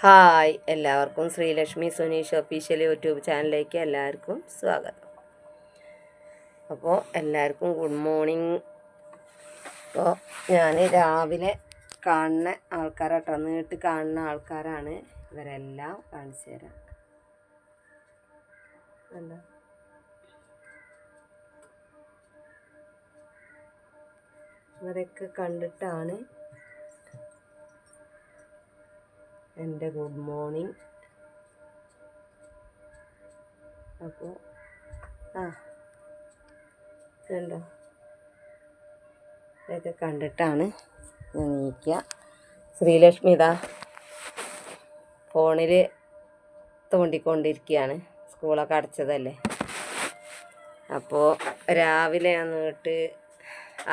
Hi, എല്ലാവർക്കും Sreelakshmi Suneesh official YouTube ചാനലിലേക്ക് എല്ലാവർക്കും സ്വാഗതം. അപ്പോൾ എല്ലാവർക്കും ഗുഡ് മോർണിംഗ്. അപ്പോൾ ഞാൻ രാവിലെ കാണുന്ന ആൾക്കാരാട്ടോ, നേരിട്ട് കാണുന്ന ആൾക്കാരാണ്. ഇവരെല്ലാം കാണിച്ചു തരാം. എന്താ ഇവരൊക്കെ കണ്ടിട്ടാണ് എൻ്റെ ഗുഡ് മോർണിംഗ്. അപ്പോൾ കണ്ടോ, ഇതൊക്കെ കണ്ടിട്ടാണ് ഞാൻ നീക്കുക. ശ്രീലക്ഷ്മി ഇതാ ഫോണിൽ തോണ്ടിക്കൊണ്ടിരിക്കുകയാണ്, സ്കൂളൊക്കെ അടച്ചതല്ലേ. അപ്പോൾ രാവിലെ വന്നിട്ട്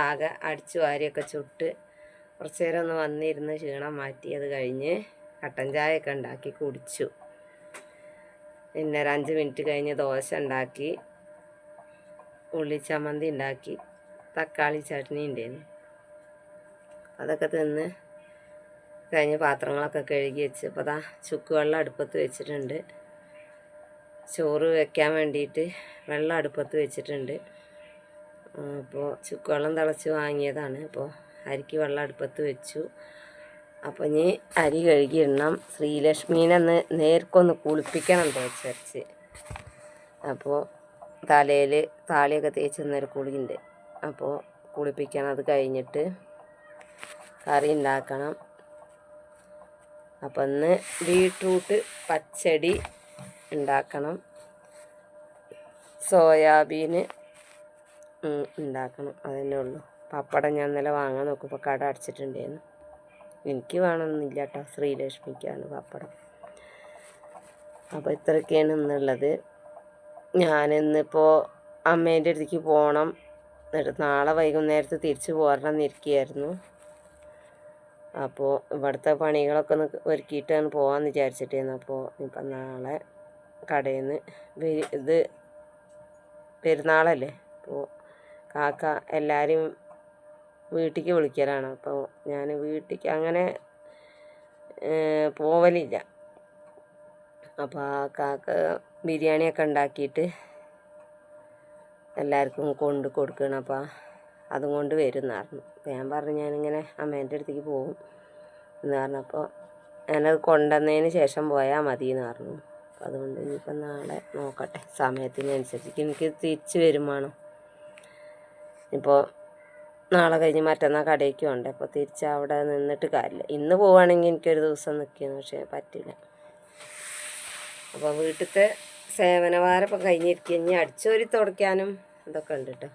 ആകെ അടിച്ചു വാരിയൊക്കെ ചുട്ട് കുറച്ച് നേരം ഒന്ന് വന്നിരുന്ന് ക്ഷീണം മാറ്റി. അത് കഴിഞ്ഞ് കട്ടൻ ചായയൊക്കെ ഉണ്ടാക്കി കുടിച്ചു. പിന്നെ ഒരു 5 മിനിറ്റ് കഴിഞ്ഞ് ദോശ ഉണ്ടാക്കി, ഉള്ളിച്ചമ്മന്തി ഉണ്ടാക്കി, തക്കാളി ചട്നി ഉണ്ടായിരുന്നു. അതൊക്കെ തിന്ന് കഴിഞ്ഞ് പാത്രങ്ങളൊക്കെ കഴുകി വെച്ച് ഇപ്പോൾ ദാ ചുക്ക് വെള്ളം അടുപ്പത്ത് വെച്ചിട്ടുണ്ട്. ചോറ് വെക്കാൻ വേണ്ടിയിട്ട് വെള്ളം അടുപ്പത്ത് വെച്ചിട്ടുണ്ട്. അപ്പോൾ ചുക്ക് വെള്ളം തിളച്ച് വാങ്ങിയതാണ്. അപ്പോൾ അരിക്ക് വെള്ളം അടുപ്പത്ത് വെച്ചു. അപ്പോൾ ഇനി അരി കഴുകി ഇടണം. ശ്രീലക്ഷ്മീനെ നേർക്കൊന്ന് കുളിപ്പിക്കണം തേച്ചരച്ച്. അപ്പോൾ തലയിൽ താളിയൊക്കെ തേച്ച് കുളിയുണ്ട്. അപ്പോൾ കുളിപ്പിക്കണം. അത് കഴിഞ്ഞിട്ട് കറി ഉണ്ടാക്കണം. അപ്പം ഇന്ന് ബീട്രൂട്ട് പച്ചടി ഉണ്ടാക്കണം, സോയാബീൻ ഉണ്ടാക്കണം. അതന്നെ ഉള്ളൂ. പപ്പടം ഞാൻ ഇന്നലെ വാങ്ങാൻ നോക്കുമ്പോൾ കട അടച്ചിട്ടുണ്ടായിരുന്നു. എനിക്ക് വേണമെന്നില്ല കേട്ടോ, ശ്രീലക്ഷ്മിക്കാണ് പപ്പടം. അപ്പോൾ ഇത്രയൊക്കെയാണ് ഇന്നുള്ളത്. ഞാനിന്നിപ്പോൾ അമ്മേൻ്റെ അടുത്തേക്ക് പോകണം. എന്നിട്ട് നാളെ വൈകുന്നേരത്ത് തിരിച്ച് പോരണം എന്നിരിക്കുകയായിരുന്നു. അപ്പോൾ ഇവിടുത്തെ പണികളൊക്കെ ഒന്ന് ഒരുക്കിയിട്ടാണ് പോകാമെന്ന് വിചാരിച്ചിട്ടായിരുന്നു. അപ്പോൾ ഇപ്പം നാളെ കടയിൽ നിന്ന് ഇത് പെരുന്നാളല്ലേ, അപ്പോൾ കാക്ക എല്ലാവരും വീട്ടിലേക്ക് വിളിക്കലാണ്. അപ്പോൾ ഞാൻ വീട്ടിലേക്ക് അങ്ങനെ പോവലില്ല. അപ്പോൾ ആ കാക്ക ബിരിയാണിയൊക്കെ ഉണ്ടാക്കിയിട്ട് എല്ലാവർക്കും കൊണ്ട് കൊടുക്കണം. അപ്പോൾ അതും കൊണ്ട് വരുമെന്നായിരുന്നു. അപ്പോൾ ഞാൻ പറഞ്ഞു ഞാനിങ്ങനെ അമ്മേൻ്റെ അടുത്തേക്ക് പോകും എന്ന് പറഞ്ഞപ്പോൾ ഞാനത് കൊണ്ടുവന്നതിന് ശേഷം പോയാൽ മതി എന്ന് പറഞ്ഞു. അപ്പോൾ അതുകൊണ്ട് ഇനിയിപ്പം നാളെ നോക്കട്ടെ, സമയത്തിനനുസരിച്ച് എനിക്ക് തിരിച്ച് വരും വേണം. ഇപ്പോൾ നാളെ കഴിഞ്ഞ് മറ്റന്നാൾ കടയ്ക്ക് ഉണ്ട്. അപ്പോൾ തിരിച്ച് അവിടെ നിന്നിട്ട് കാര്യമില്ല. ഇന്ന് പോവുകയാണെങ്കിൽ എനിക്കൊരു ദിവസം നിൽക്കുന്നു, പക്ഷേ പറ്റില്ല. അപ്പോൾ വീട്ടിലത്തെ സേവനവാരം ഇപ്പം കഴിഞ്ഞിരിക്കുക. ഇനി അടിച്ചോരി തുടയ്ക്കാനും ഇതൊക്കെ ഉണ്ട് കേട്ടോ,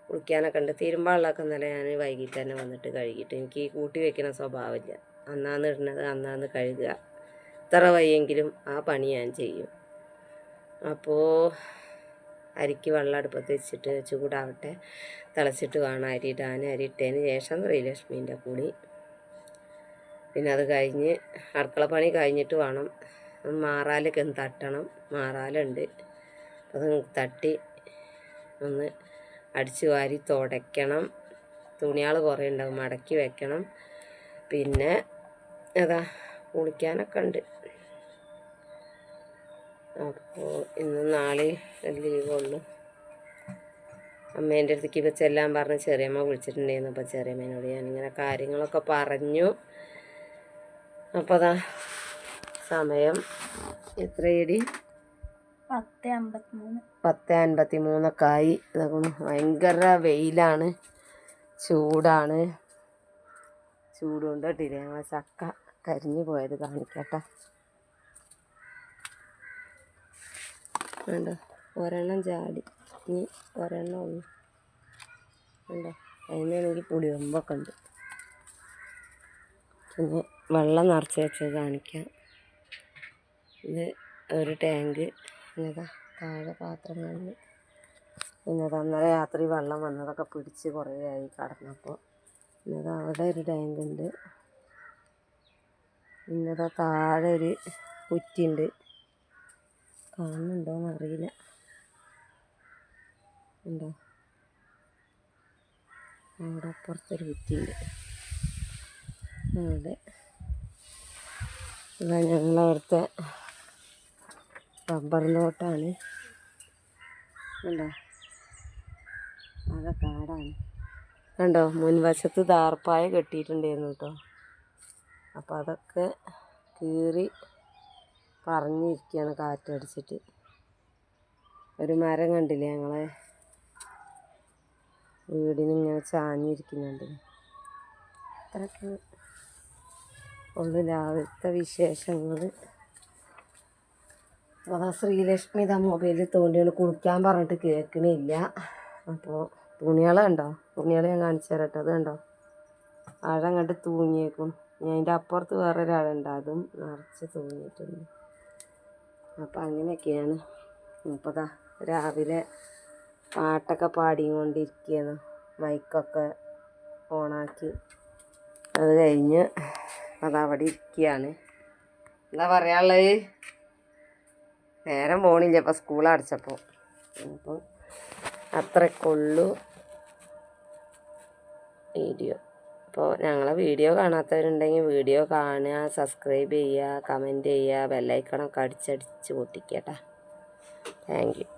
കുളിക്കാനൊക്കെ ഉണ്ട്. തിരുമ്പാളൊക്കെ ഇന്നലെ ഞാൻ വൈകിട്ട് തന്നെ വന്നിട്ട് കഴുകിയിട്ട്, എനിക്ക് ഈ കൂട്ടി വയ്ക്കുന്ന സ്വഭാവമില്ല. അന്നാന്ന് ഇടുന്നത് അന്നാന്ന് കഴുകുക. എത്ര വയ്യെങ്കിലും ആ പണി ഞാൻ ചെയ്യും. അപ്പോൾ അരിക്ക് വെള്ളം അടുപ്പത്ത് വെച്ചിട്ട് ചൂടാവട്ടെ, തിളച്ചിട്ട് വേണം അരി ഇടാൻ. അരി ഇട്ടതിന് ശേഷം ശ്രീലക്ഷ്മീൻ്റെ കുളി. പിന്നെ അത് കഴിഞ്ഞ് അടുക്കള പണി കഴിഞ്ഞിട്ട് വേണം മാറാലൊക്കെ ഒന്ന് തട്ടണം. മാറാലുണ്ട്, അത് തട്ടി ഒന്ന് അടിച്ച് വാരി തുടയ്ക്കണം. തുണികൾ കുറേ ഉണ്ടാവും, മടക്കി വെക്കണം. പിന്നെ അതാ കുളിക്കാനൊക്കെ ഉണ്ട്. അപ്പോൾ ഇന്ന് നാളെ ലീവുള്ളൂ. അമ്മേൻ്റെ അടുത്തേക്ക് ഇപ്പോൾ ചെല്ലാൻ പറഞ്ഞ് ചെറിയമ്മ വിളിച്ചിട്ടുണ്ടായിരുന്നു. അപ്പോൾ ചെറിയമ്മേനോട് ഞാനിങ്ങനെ കാര്യങ്ങളൊക്കെ പറഞ്ഞു. അപ്പോൾ അതാ സമയം എത്രയടി? 10:53 ആയി. ഭയങ്കര വെയിലാണ്, ചൂടാണ്. ചൂടുകൊണ്ട് ഇട്ടില്ലേ ഞങ്ങളെ ചക്ക കരിഞ്ഞു പോയത് കാണിക്കട്ടെ. വേണ്ട, ഒരെണ്ണം ചാടി, ഇനി ഒരെണ്ണം ഉള്ളു. വേണ്ട, അതിനാണെങ്കിൽ പുളിയൊമ്പൊക്കെ ഉണ്ട്. പിന്നെ വെള്ളം നിറച്ച് വെച്ചത് കാണിക്കാം. ഇത് ഒരു ടാങ്ക്. ഇന്നതാ താഴെ പാത്രങ്ങളിൽ ഇന്നതാ ഇന്നലെ രാത്രി വെള്ളം വന്നതൊക്കെ പിടിച്ച് കുറേ ആയി കടന്നപ്പോൾ. ഇന്നതാ അവിടെ ഒരു ടാങ്ക് ഉണ്ട്. ഇന്നതാ താഴെ ഒരു കുറ്റിയുണ്ട്, കാണുന്നുണ്ടോയെന്ന് അറിയില്ല. ഉണ്ടോ? അവിടെ അപ്പുറത്തൊരു കുറ്റിയുണ്ട്. അവിടെ ഇതാ ഞങ്ങളവിടുത്തെ റബ്ബർ തോട്ടാണ്. കണ്ടോ, ആകെ കാടാണ്. കണ്ടോ, മുൻവശത്ത് ദാർപ്പായ കെട്ടിയിട്ടുണ്ടായിരുന്നു കേട്ടോ. അപ്പോൾ അതൊക്കെ കീറി പറഞ്ഞിരിക്കുകയാണ് കാറ്റടിച്ചിട്ട്. ഒരു മരം കണ്ടില്ലേ ഞങ്ങളെ വീടിന് ഇങ്ങനെ ചാഞ്ഞിരിക്കുന്നുണ്ട്. അത്രയ്ക്ക് ഉള്ളു രാവിലത്തെ വിശേഷങ്ങൾ. അപ്പോൾ ശ്രീലക്ഷ്മി ഇതാ മൊബൈലിൽ തോണ്ടിയാണ് കുളിക്കാൻ പറഞ്ഞിട്ട് കേൾക്കണില്ല. അപ്പോൾ തുണികൾ കണ്ടോ, തുണികൾ ഞാൻ കാണിച്ചു തരട്ടെ. അത് കണ്ടോ, ആഴങ്ങോട്ട് തൂങ്ങിയേക്കും. ഞാൻ അതിൻ്റെ അപ്പുറത്ത് വേറൊരാളുണ്ട്, അതും നിറച്ച് തൂങ്ങിയിട്ടുണ്ട്. അപ്പം അങ്ങനെയൊക്കെയാണ്. അപ്പോൾ ദാ രാവിലെ പാട്ടൊക്കെ പാടിക്കൊണ്ടിരിക്കുകയാണ്, മൈക്കൊക്കെ ഓണാക്കി. അത് കഴിഞ്ഞ് അതവിടെ ഇരിക്കുകയാണ്. എന്താ പറയാനുള്ളത്? നേരം പോണില്ല ഇപ്പം സ്കൂൾ അടച്ചപ്പോൾ. അപ്പം അത്രയ്ക്കുള്ളൂ വീഡിയോ. അപ്പോൾ ഞങ്ങളെ വീഡിയോ കാണാത്തവരുണ്ടെങ്കിൽ വീഡിയോ കാണുക, സബ്സ്ക്രൈബ് ചെയ്യുക, കമൻറ്റ് ചെയ്യുക, ബെല്ലൈക്കണൊക്കെ അടിച്ചടിച്ച് പൊട്ടിക്കട്ടെ. Thank you.